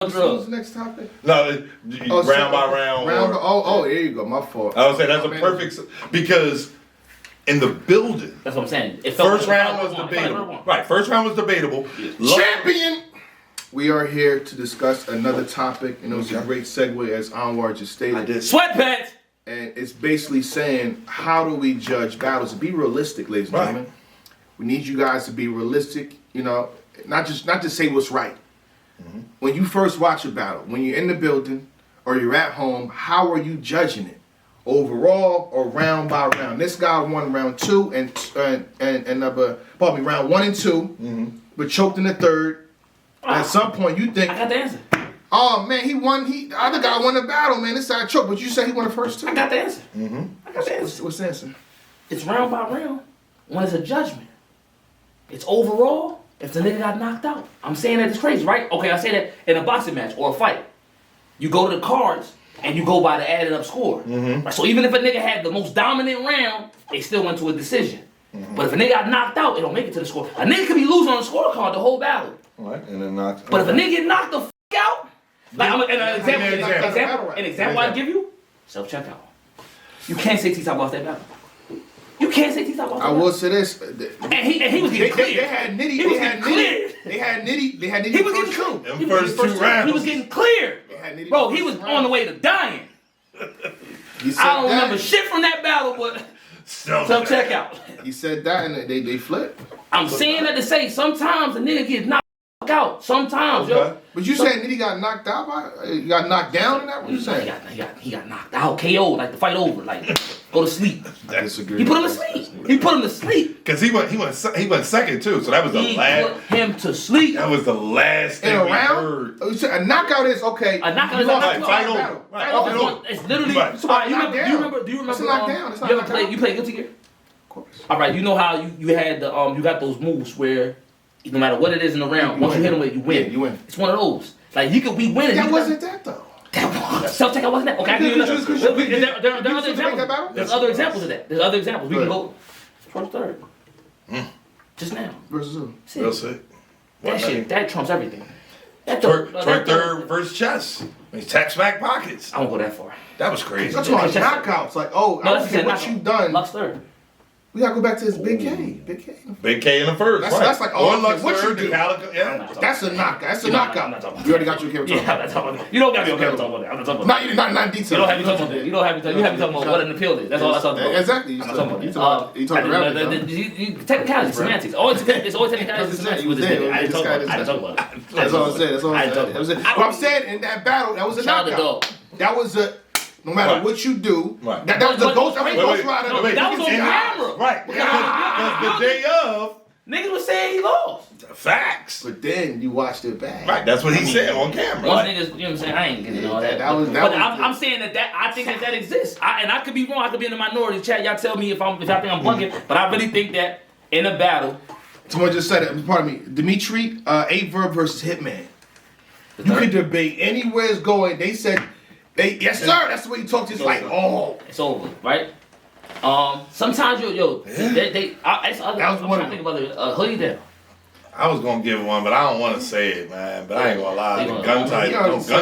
What's the next topic? No, round by round. There you go. My fault. I would say that's a perfect because in the building. That's what I'm saying. First round was debatable. Right, first round was debatable. Champion. We are here to discuss another topic, and it was a great segue as Anwar just stated. I did. Sweatpants. And it's basically saying, how do we judge battles? Be realistic, ladies and gentlemen. We need you guys to be realistic. You know, not to say what's right. Mm-hmm. When you first watch a battle, when you're in the building or you're at home, how are you judging it? Overall or round by round? This guy won round 2 and round 1 and 2, but choked in the third. At some point, you think, I got the answer. Oh man, he won. The other guy won the battle, man. This side choked, but you said he won the first 2. I got the answer. Mm-hmm. I got the answer. What's the answer? It's round by round. When it's a judgment, it's overall. If the nigga got knocked out, I'm saying that it's crazy, right? Okay, I say that in a boxing match or a fight. You go to the cards and you go by the added up score. Mm-hmm. Right? So even if a nigga had the most dominant round, they still went to a decision. Mm-hmm. But if a nigga got knocked out, it don't make it to the score. A nigga could be losing on the scorecard the whole battle. Right, and then knocked. But if a nigga get knocked the out, like an example I give you, self-checkout. You can't say T-Top lost that battle. You can't say T-Top lost that battle. I will say this. And he was getting cleared. They had Nitty. He was getting cleared. They had Nitty. He was getting cleared. First 2 rounds. He was getting cleared. Bro, he was on the way to dying. I don't remember shit from that battle, but self-checkout. He said that and they flipped. I'm saying that to say sometimes a nigga gets knocked out. Sometimes, yo. But you saying Nitty got knocked out by? He got knocked down in that? What you saying? He got knocked out. KO, like the fight over. Like, go to sleep. I disagree. He put him to sleep. He put him to sleep. Because he went second too, so that was the last. He put him to sleep. That was the last thing we heard. A knockout is okay. A knockout is a fight over. Right. It's literally. Right. It's about knockdown. Do you remember? It's a knockdown. It's not you play Guilty Gear? Of course. All right. You know how you had the you got those moves where no matter what it is in the round, once you hit him with it, you win. Yeah, you win. It's one of those. Like we winning. That wasn't that though. Self-checkout wasn't that. Okay, I give you another. There are other examples. There's other examples of that. There's other examples. We can go first, third. Just now. Versus who? Real sick. That shit, that trumps everything. Twerk third versus chess. He's tax back pockets. I won't go that far. That was crazy. That's why knockouts. Like, I don't care what you've done. Lux third. We gotta go back to his Big K. Big K in the first. That's like Lux what third, you do. Yeah. That's a knockout. That's a knockout. You already got your camera talking. Yeah, that's talking about. You don't got me on camera talking about that. I'm not talking about that. Not in detail. You don't have me talking about that. You don't have me talking about what an appeal is. That's all I'm talking about. Exactly. I'm not talking about that. You talking about technicality, semantics. It's always technicality, semantics with this nigga. I didn't talk about it. That's all I'm saying. But I'm saying in that battle, that was a knockout. That was a. No matter what you do, that was the Ghost Rider. That was on camera. Right. Because the day of, niggas was saying he lost. Facts. But then you watched it back. Right. That's what he said on camera. Most niggas, you know what I'm saying? I ain't getting all that. I'm saying that I think that exists. And I could be wrong. I could be in the minority. Chat, y'all tell me if I think I'm bugging. But I really think that in a battle. Someone just said it. Pardon me. Dimitri, 8 versus Hitman. You can debate anywhere it's going. They said. Yes, sir. That's the way you talk to. It's like, it's over, right? Sometimes I'm trying to think about it. Hoodie down. I was gonna give one, but I don't want to say it, man. But I ain't gonna lie. The gun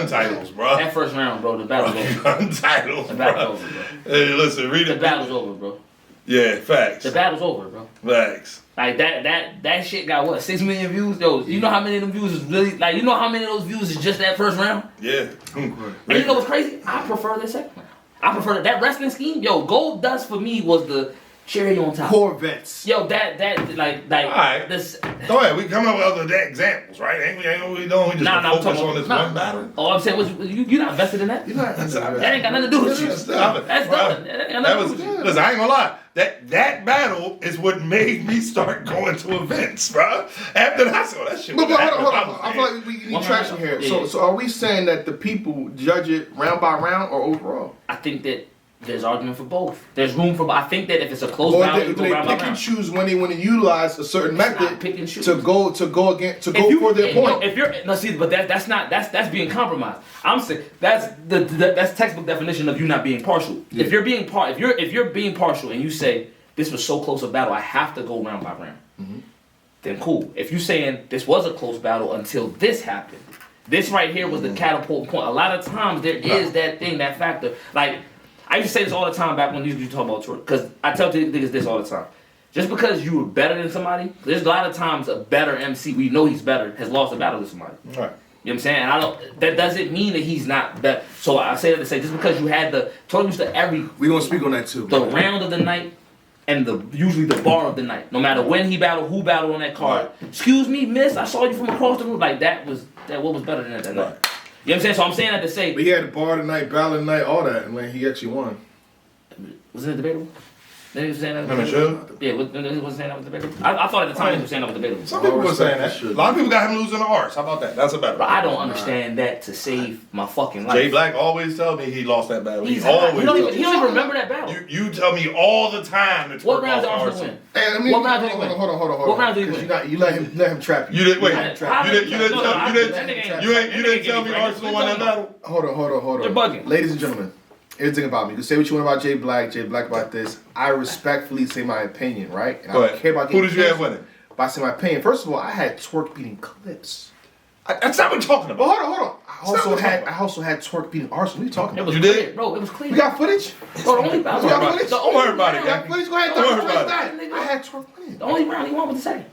titles, bro. That first round, bro. The battle's over. Gun titles, the battle's over, bro. Hey, listen, read it. The battle's over, bro. Yeah, facts. The battle's over, bro. Facts. Like that shit got what, 6 million views? Yo, you know how many of them views is really you know how many of those views is just that first round? Yeah. And you know what's crazy? I prefer the second round. I prefer that wrestling scheme. Yo, Gold Dust for me was the cherry on top. Corvettes. Yo, that like all right. this. Go ahead. We come up with other examples, right? Ain't what we doing? We just focus on this one battle. Oh, I'm saying, you're not vested in that. You're not. That ain't got nothing to do with you. That's done. Listen, I ain't gonna lie. That battle is what made me start going to events, bro. After that, I saw that shit. But hold on. I feel like we need traction here. So are we saying that the people judge it round by round or overall? I think that there's argument for both. There's room for. I think that if it's a close battle, they pick and choose when they want to utilize a certain method to go for their point. If you're but that's being compromised. I'm saying that's textbook definition of you not being partial. Yeah. If you're being partial and you say this was so close a battle, I have to go round by round. Mm-hmm. Then cool. If you're saying this was a close battle until this happened, This right here was the catapult point. A lot of times there is that thing, that factor. Like, I used to say this all the time back when you talk about Troy, because I tell niggas this all the time. Just because you were better than somebody, there's a lot of times a better MC, we know he's better, has lost a battle to somebody. Right. You know what I'm saying? And that doesn't mean that he's not better. So I say that to say, just because you had Troy used to We gonna speak on that too. the round of the night and usually the bar of the night. No matter when he battled, who battled on that card. Excuse me, miss, I saw you from across the room. Like what was better than that night. Right. You know what I'm saying? So I'm saying that to say, But he had the bar tonight, battle tonight, all that, and then he actually won. wasn't it debatable? Then he was saying that I mean, sure. Yeah, he wasn't saying that was debatable. I thought at the time he was saying that was debatable. Some people were saying that. Should. A lot of people got him losing the arts. How about that? That's a better. But I don't understand that to save my fucking life. Jay Black always tell me he lost that battle. He's he always. he don't tell even me. remember that battle. You tell me all the time that What round did Arsenal win? Hey, I mean, What round did he win? hold on. What round did he 'Cause win? You let him trap you. You didn't wait. How You did- didn't no, tell I- you that nigga ain't- didn't tell me Arsenal won that battle. Hold on. You're bugging. Ladies and gentlemen, here's the thing about me. You can say what you want about Jay Black about this. I respectfully say my opinion, right? And Go I ahead. don't care about Who getting did you have canceled, winning? But I say my opinion. First of all, I had Twerk beating Clips. That's not what we're talking But about. hold on. I also had Twerk beating Arsenal. What are you talking It about? was You clear, did? bro. It was clear. We got footage? Bro, the only battle. We got footage? The Don't worry only about it, round- We got footage? Go ahead. Don't worry Twerk about that. I had Twerk winning. The only round he won was the second.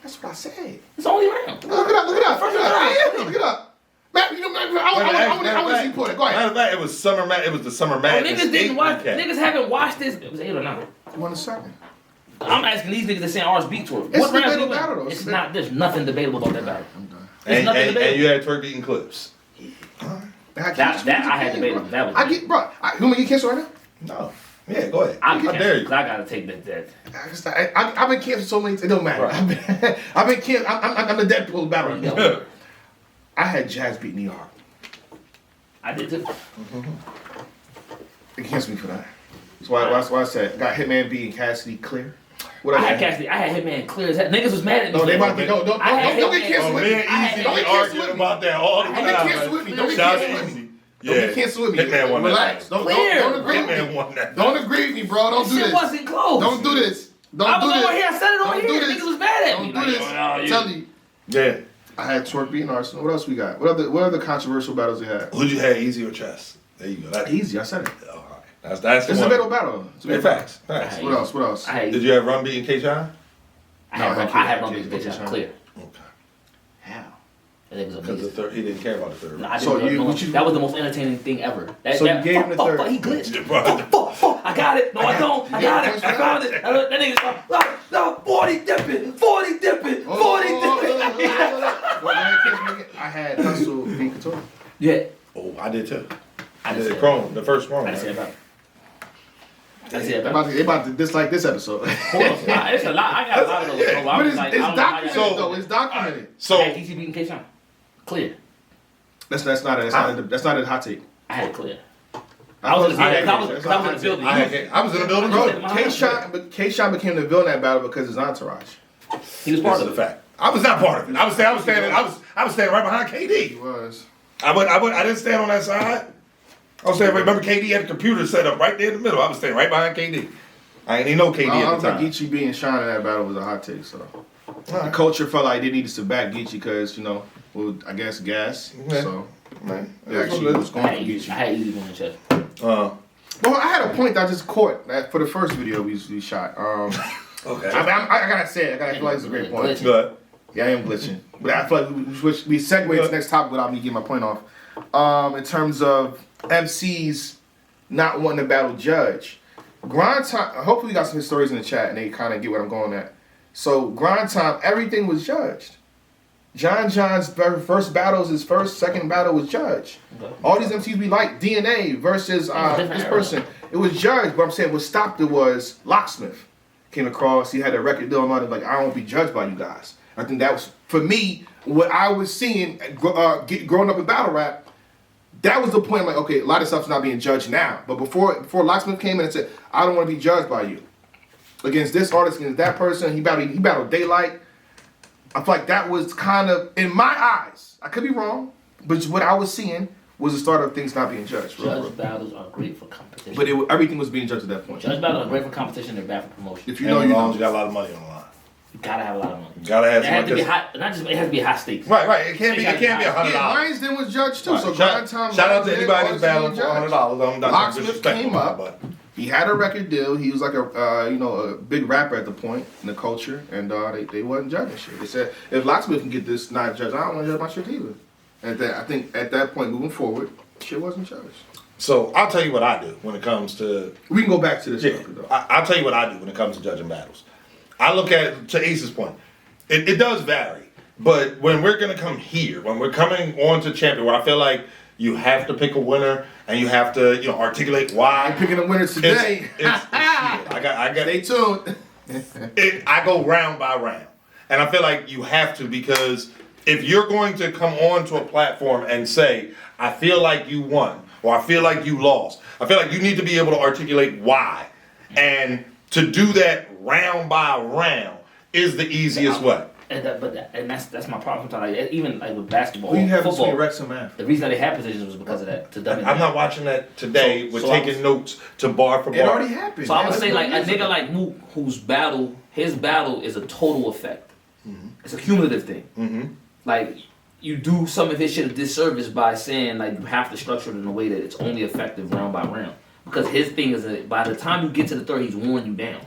That's what I said. It's the only round. Look it up. Look it up. Matt, I want to see Porter. Go Matter ahead. of fact, it was the summer Oh, madness. niggas didn't watch. recap. Niggas haven't watched this. It was 8 or 9. You want a second? I'm asking these niggas that saying ours beat Tour. It's What round debatable he win? battle, though. It's not. There's nothing debatable about that battle. I'm done. There's nothing And debatable. you had Twerk beating Clips. That I had debatable. That was. I get, bro. You want me to get canceled right now? No. Yeah, go ahead. I'm How dare you? I gotta take that. I've been canceled so many. It don't matter. Right. I've been canceled. I'm the Deadpool battle. Yeah. I had Jazz beat New York. I did too. They canceled me for that. That's why I said got Hitman B and Cassidy clear. What I had had? Cassidy. I had Hitman clear as hell. Niggas was mad at me. No, they about to don't I had get Hitman. canceled Oh, with me me. and I Easy had- Don't be get canceled arguing with me. about that all the Don't time. get canceled with me. Don't get Shout out canceled to with Easy. me. Don't get canceled with me. Hitman won that. Relax. Don't agree with Hitman me. won that. Don't agree with me, bro. Don't do Shit this. wasn't close. Don't do this. Don't I do was this. over here. I said it over Don't here. do this. Niggas was mad at me. Don't do this. I'm telling you. Yeah. I had Twerk beating Arsenal. What else we got? What other controversial battles we had? Who'd you have, Easy or Chess? There you go. That's Easy. I said it. All right. That's the It's a one. middle battle. It's a Yeah, middle battle. facts. Facts. Hey. What else? I had. Did you have Run beating K-Shine? I No, I had can't Run get bitch K-Shine. clear. Okay. How? That nigga was Because the amazing. third, he didn't care about the third. No, I So didn't know. what you- That was the most entertaining thing ever. So you gave him the third. Fuck, he glitched. Yeah, bro. Fuck, I got it. No, I don't. I got it. I found it. That nigga, no, 40 dipping, 40 dipping, 40 dipping. I had Hustle beat Couture. Yeah. Oh, I did too. I I didn't did say Chrome, the first Chrome. I didn't say right? about it. I didn't say about it. They about to dislike this episode. Hold on. It's a lot. I got a lot of those. Bro. I But was it's like, I don't know how documented y'all- though. It's documented. So, I had DC beating K-Shine. Clear. That's not a hot take. I had it clear. I was in the building. I was in the building. Bro, Bro, K-Shot became the villain in that battle because of his entourage. He was part this of is a it. fact. I was not part of it. I was standing right behind He KD. was. I didn't stand on that side. I was standing. Remember, KD had a computer set up right there in the middle. I was standing right behind KD. I ain't even know KD I at don't the think time. Geechee being Sean in that battle was a hot take. So the culture felt like they needed to back Geechee because well, I guess gas. Yeah. So Man, they actually was I going had for easy. I Geechee. had easy on the chest. Well, I had a point that I just caught that for the first video we shot. Okay. I gotta say it. I feel like it's a great point. Good. Yeah, I am glitching. But I feel like we segue to the next topic without me getting my point off. In terms of MCs not wanting to battle Judge. Grind Time, hopefully we got some stories in the chat and they kind of get what I'm going at. So, Grind Time, everything was judged. John's first battles, his second battle was judged. Okay. All these MCs we like, DNA versus this person, it was judged. But I'm saying what stopped it was Locksmith came across. He had a record deal on it, like, I won't be judged by you guys. I think that was, for me, what I was seeing growing up in battle rap. That was the point. I'm like, okay, a lot of stuff's not being judged now. But before Locksmith came in and said, I don't want to be judged by you. Against this artist, against that person, he battled Daylight. I feel like that was kind of, in my eyes, I could be wrong, but what I was seeing was the start of things not being judged. Judge battles are great for competition. But everything was being judged at that point. Judge battles are great for competition. They're bad for promotion. If you know, you know. You got a lot of money on the line. gotta have a lot of money. Gotta have It has to be some. high. Not just it has to be high stakes. Right. It can't be $100. Yeah, Lions Den was judged too. So Shout Grind Time out to Lions Den anybody that's was battling for judged. $100. I'm not Locksmith disrespectful came about up. it, but He had a record deal. He was like a big rapper at the point in the culture, and they wasn't judging shit. They said if Locksmith can get this not judged, I don't want to judge my shit either. And I think at that point moving forward, shit wasn't judged. So I'll tell you what I do when it comes to. We can go back to this. Yeah, Though. I'll tell you what I do when it comes to judging battles. I look at it, to Ace's point, it does vary. But when we're going to come here, when we're coming on to champion, where I feel like you have to pick a winner and you have to, articulate why. I'm picking the winners today. I got. Stay tuned. I go round by round, and I feel like you have to, because if you're going to come onto a platform and say, I feel like you won, or I feel like you lost, I feel like you need to be able to articulate why. And to do that round by round is the easiest way. And that's my problem sometimes. Like, even like with basketball, Who you have football. between Rex and Math? The reason that they have positions was because of that. To dumb it I'm down. not watching that today. So We're I taking was- notes to bar for bar. It already happened. So I would man. say That's like a what it is. nigga like Mook, whose battle, his battle is a total effect. It's a cumulative thing. Like you do some of his shit a disservice by saying like you have to structure it in a way that it's only effective round by round. Because his thing is that by the time you get to the third, he's worn you down.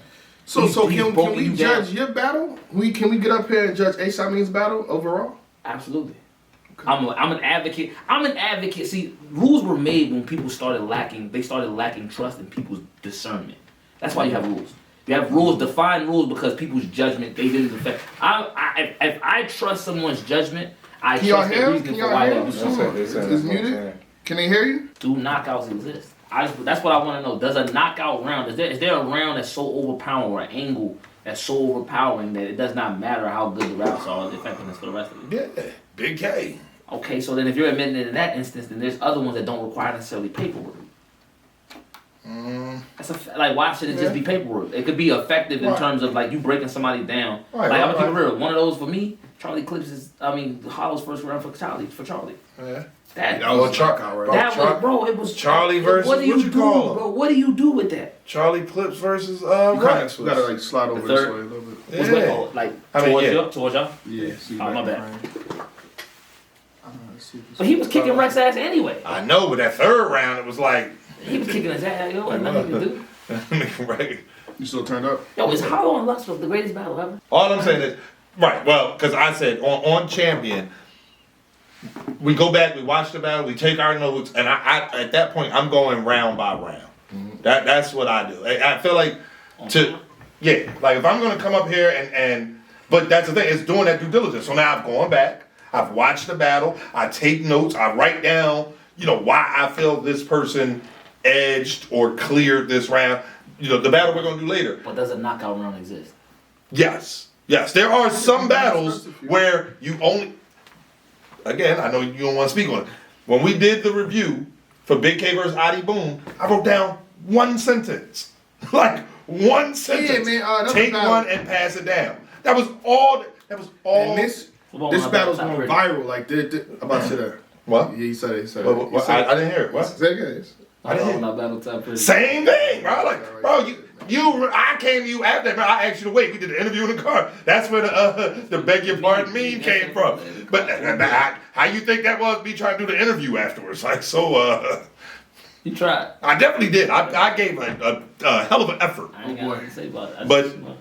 So He's can broken we you judge down. your battle? Can we get up here and judge Ace Amin's battle overall? Absolutely. I'm an advocate. I'm an advocate. See, rules were made when people started lacking. They started lacking trust in people's discernment. That's why you have rules. You have rules, define rules, because people's judgment they didn't affect. If I trust someone's judgment, I Can y'all trust hear their him? reasoning Can for y'all why hear they him? do something. That's what It's I'm muted. saying. Can they hear you? Do knockouts exist? That's what I want to know. Does a knockout round, is there a round that's so overpowering, or an angle that's so overpowering that it does not matter how good the routes are, the effectiveness for the rest of it? Yeah, Big K. Okay, so then if you're admitting it in that instance, then there's other ones that don't require necessarily paperwork. That's like, why should it just be paperwork? It could be effective in Right. terms of like you breaking somebody down. Right, like I'm right, gonna keep it right. real. One of those for me, Charlie Clips is. Hollow's first round for Charlie. Yeah. That was a Char- knockout, right? that Char- was, bro. It was Charlie versus- What do what you you do, call him? bro? What do you do with that? Charlie Clips versus You gotta Rex. like slide over The this third- way a little bit. Was Yeah. like I mean, towards yeah. towards y'all. Yeah. See, Oh, my bad. Right. But he was kicking Rex ass anyway. I know, but that third round, it was like, He was kicking his ass. Yo, ain't nothing he could do. right. You still turned up? Yo, is Hollow and Luxville the greatest battle ever? All I'm saying is, right, well, because I said on Champion, we go back, we watch the battle, we take our notes, and I at that point, I'm going round by round. That's what I do. I feel like like if I'm going to come up here but that's the thing, it's doing that due diligence. So now I've gone back, I've watched the battle, I take notes, I write down, why I feel this person edged or cleared this round. The battle we're going to do later. But does a knockout round exist? Yes. There are some battles where you only. Again, I know you don't want to speak on it. When we did the review for Big K versus Adi Boom, I wrote down one sentence. Like one sentence. man, that was Take about- one and pass it down. That was all. And this Football this not battle's bad, going not viral. Like, I'm about to say that. What? Yeah, he said it. He said it. What- He said I didn't hear it. What? Say it again. I didn't hear it. Not battle top pretty. Same thing, bro. Like, bro, I came to you after that, man. I asked you to wait. We did an interview in the car. That's where the beg your pardon meme came from. But how you think that was me trying to do the interview afterwards? Like, so, You tried. I definitely did. I gave a hell of an effort. I ain't got nothing to say about it.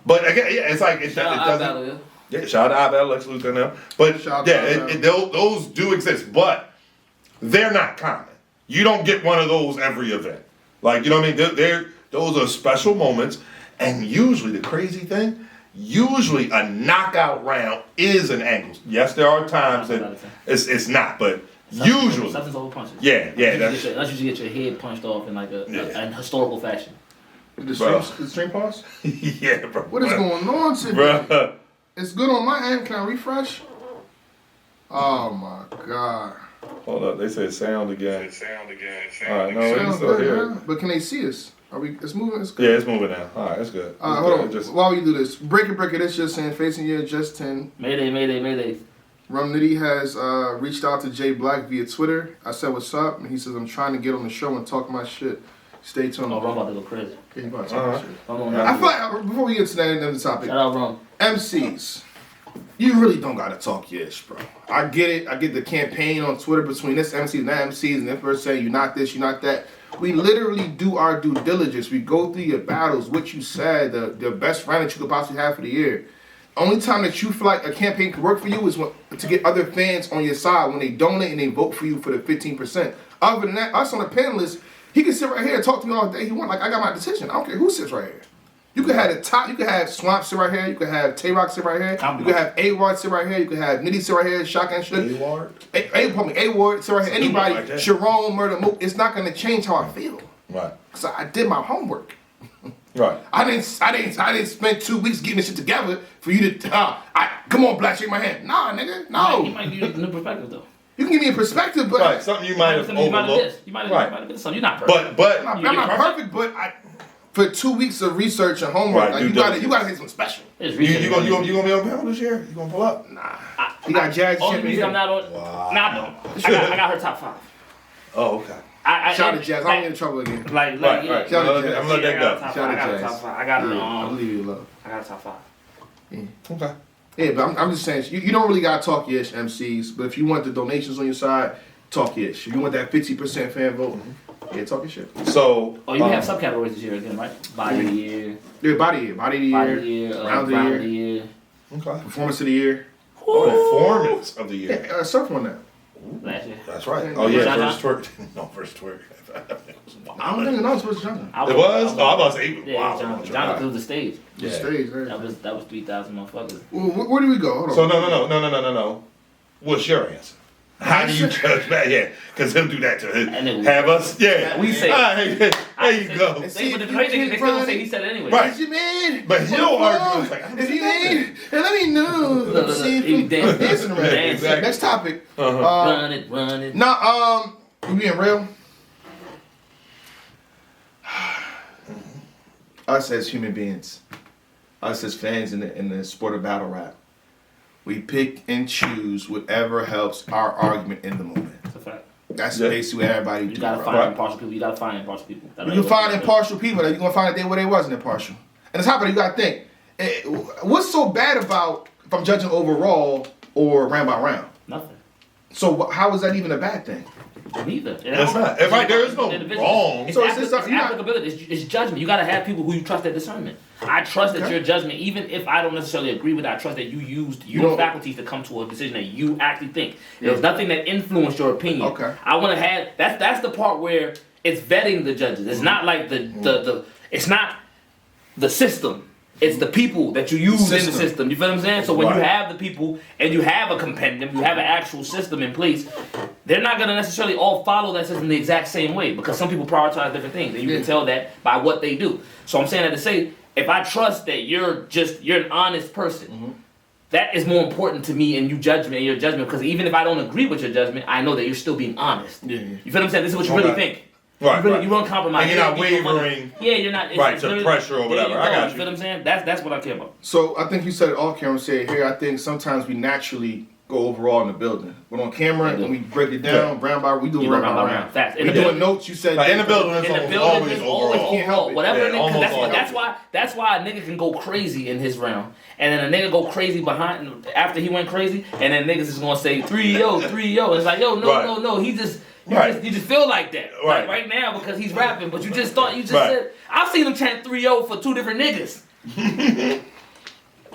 But again, yeah, it's like it Shout out doesn't. battle, yeah. Yeah, shout out to Lex Luthor now. But Shout yeah, out to those do exist, but they're not common. You don't get one of those every event. Like, you know what I mean? Those are special moments, and usually the crazy thing, usually a knockout round is an angle. Yes, there are times that it's not, but usually, Something's over punches. yeah. Unless you get your head punched off in like a historical fashion. Did the Bro. stream pause? Yeah, bro. What is going on today? Bro. It's good on my end. Can I refresh? Oh my god. Hold up, they said sound again. All right, no, we can Sounds still good, hear it. man. But can they see us? Are we? It's moving. It's good. Yeah, it's moving now. All right, it's good. All right, It's hold good. on. Just, While we do this, break it. It's just saying facing you just 10. Mayday. Rum Nitty has reached out to Jay Black via Twitter. I said, what's up? And he says, I'm trying to get on the show and talk my shit. Stay tuned. Oh, Rum about to go crazy. Yeah, you about to talk shit. Rum on I that. feel like, before we get to that end of the topic, Shout out Rum. MCs, you really don't gotta talk yes, bro. I get it. I get the campaign on Twitter between this MCs and that MCs, and this person saying you're not this, you're not that. We literally do our due diligence. We go through your battles, what you said, the best friend that you could possibly have for the year. Only time that you feel like a campaign can work for you is to get other fans on your side when they donate and they vote for you for the 15%. Other than that, us on the panelists, he can sit right here and talk to me all day he want. Like, I got my decision. I don't care who sits right here. You could have the top. You could have Swamp sit right here. You could have Tay-Rock sit right here. You could have A-Ward sit right here. You could have Nitty sit right here. Shotgun shit. A-Ward? A-Ward sit right here. Anybody. Like that. Sharon, Murder, Mook. It's not going to change how I feel. Right. Cause I did my homework. Right. I didn't spend 2 weeks getting this shit together for you to. Come on, Black, shake my hand. Nah, nigga. No. He might give you a new perspective though. You can give me a perspective, but Right. Something you might have overlooked. You might Right. have been something. You're not perfect. But I'm not perfect. But for 2 weeks of research and homework, Right, like, due you gotta diligence. hit something special. It's you research. gonna be on panel this year? You gonna pull up? Nah. You got Jazz Only champion. reason I'm not on. Wow. Nah, I got her top 5. Oh, okay. Shout out to Jazz. I'm in trouble again. Like, Right. yeah. Shout out to I'm Jazz. gonna let that go. Shout out I got to a top Jazz. 5. I got I believe you, love. I got a top 5. Okay. Yeah, but I'm just saying, you don't really gotta talk yes, MCs. But if you want the donations on your side, talk yes. If you want that 50% fan vote, yeah, talk your shit. So. Oh, you have subcategories this year again, right? Body of the year, Yeah, body of the year, body of the year, round of the round year, of the year. Okay. performance of the year. Performance of the year. Yeah, surf on that. Last year. That's right. Oh yeah, John first twerk. No, first twerk. I don't think it's supposed to jump. It was? Oh, I'm about to say, Yeah, wow. John through the stage. The Yeah. stage, right? That was 3,000 motherfuckers. Where do we go? Hold on. So no. What's your answer? How do you judge that? Yeah, because he'll do that to And then have us. Yeah, we say- there you go. It's- But the crazy thing is they still gonna say he said it anyway. Right. Is you mean? But he'll argue. It's like, I don't If you know that. ain't, then let me know. Look, See if he you dancing. dancing around. Dancing. Exactly. Next topic. Run it. Nah, you being real? Us as human beings, us as fans in the sport of battle rap, we pick and choose whatever helps our argument in the moment. That's a fact. That's Yeah. basically what everybody You do. gotta bro. find impartial people. You gotta find impartial people. You can find impartial people. You're gonna find that they where they wasn't impartial. And on top of it, you gotta think, what's so bad about if I'm judging overall or round by round? Nothing. So how is that even a bad thing? Neither. That's not. If like, there is no wrong. It's, So it's you're not- applicability. It's judgment. You gotta have people who you trust their discernment. I trust that your judgment, even if I don't necessarily agree with it, I trust that you used your don't- faculties to come to a decision that you actually think. There's nothing that influenced your opinion. Okay. I want to have that's the part where it's vetting the judges. It's not like the it's not the system. It's the people that you use in the system. You feel what I'm saying? So when you Right. have the people and you have a compendium, you have an actual system in place, they're not going to necessarily all follow that system the exact same way because some people prioritize different things. And you can tell that by what they do. So I'm saying that to say, if I trust that you're an honest person, that is more important to me in your judgment because even if I don't agree with your judgment, I know that you're still being honest. Yeah. You feel what I'm saying? This is what you really think. Right. You won't compromise. And you're not You don't wanna- wavering. Yeah, you're not. it's- Right, it's to literally- pressure or there whatever. you I go. got You you. feel what I'm saying? That's what I care about. So I think you said it off camera. Said here. I think sometimes we naturally go overall in the building, but on camera when we break it down, round by we do You round round by by round. round. Facts. We In the doing building- notes. You said Like, in the building, it's In the almost building, always it's overall. always Can't help overall. it. Whatever Yeah, a nigga, 'cause almost that's why a nigga can go crazy in his round, and then a nigga go crazy behind after he went crazy, and then niggas is gonna say 3-0, 3-0. It's like no, Right. no. He just. Right. You just feel like that Right. right now because he's rapping, but you just thought Right. said I've seen him chant 3-0 for 2 different niggas.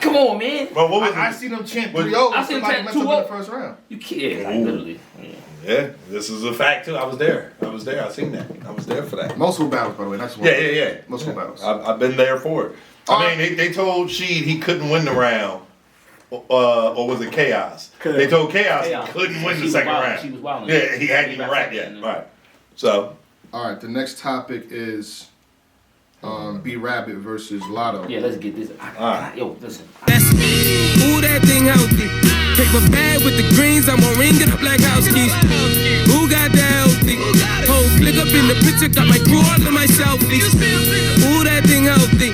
Come on, man. But what was I it? see them chant But- 3-0. I seen them Somebody chant messed up in 2-0. the first round. You can't like, Ooh. literally. Yeah. Yeah, this is a fact too. I was there. I seen that. I was there for that. Multiple battles, by the way. That's one. Yeah. Multiple battles. I've been there for it. I mean, they told Sheed he couldn't win the round, or was it Chaos? They told Chaos Chaos. he couldn't win She the was second wildin'. round. She was wildin'. Yeah, he hadn't She even rapped rapped second, yet. yeah. Right. So, All right. The next topic is B Rabbit versus Lotto. Yeah, let's get this. Alright. Yo, listen. That's ooh, that thing healthy. Paper bag with the greens, I'm gonna ring it up like house keys. Who got that healthy? Whole click up in the picture, got my crew all in my selfies. Ooh, that thing healthy.